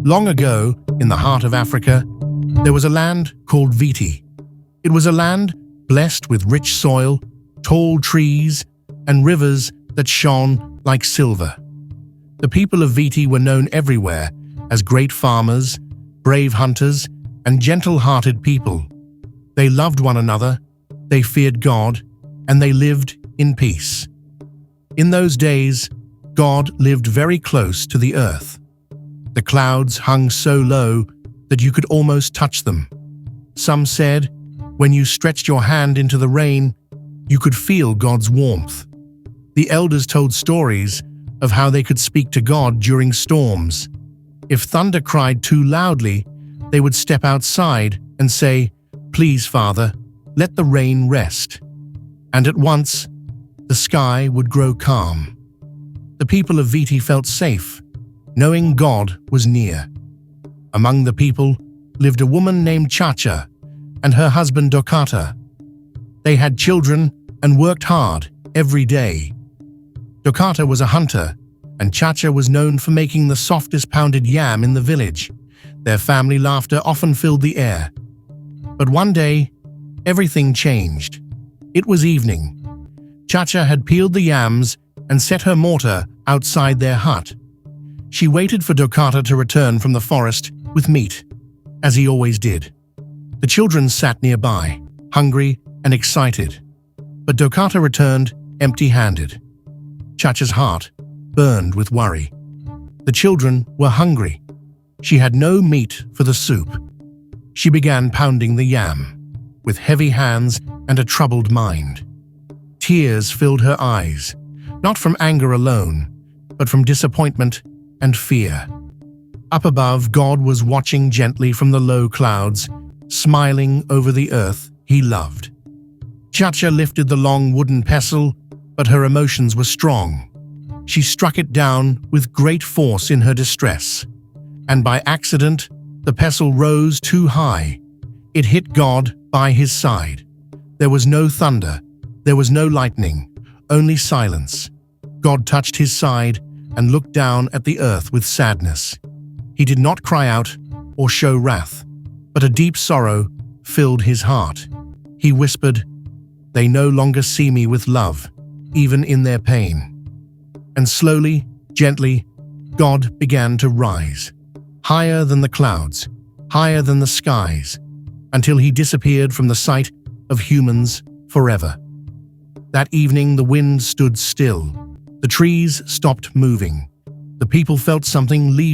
Long ago, in the heart of Africa, there was a land called Viti. It was a land blessed with rich soil, tall trees, and rivers that shone like silver. The people of Viti were known everywhere as great farmers, brave hunters, and gentle-hearted people. They loved one another, they feared God, and they lived in peace. In those days, God lived very close to the earth. The clouds hung so low that you could almost touch them. Some said, when you stretched your hand into the rain, you could feel God's warmth. The elders told stories of how they could speak to God during storms. If thunder cried too loudly, they would step outside and say, "Please, Father, let the rain rest." And at once, the sky would grow calm. The people of Viti felt safe, knowing God was near. Among the people lived a woman named Chacha and her husband Dokata. They had children and worked hard every day. Dokata was a hunter, and Chacha was known for making the softest pounded yam in the village. Their family laughter often filled the air. But one day, everything changed. It was evening. Chacha had peeled the yams and set her mortar outside their hut. She waited for Dokata to return from the forest with meat, as he always did. The children sat nearby, hungry and excited. But Dokata returned empty-handed. Chacha's heart burned with worry. The children were hungry. She had no meat for the soup. She began pounding the yam, with heavy hands and a troubled mind. Tears filled her eyes, not from anger alone, but from disappointment and fear. Up above, God was watching gently from the low clouds, smiling over the earth he loved. Chacha lifted the long wooden pestle, but her emotions were strong. She struck it down with great force in her distress, and by accident, the pestle rose too high. It hit God by his side. There was no thunder, there was no lightning, only silence. God touched his side and looked down at the earth with sadness. He did not cry out or show wrath, but a deep sorrow filled his heart. He whispered, "They no longer see me with love, even in their pain." And slowly, gently, God began to rise, higher than the clouds, higher than the skies, until he disappeared from the sight of humans forever. That evening, the wind stood still. The trees stopped moving. The people felt something leave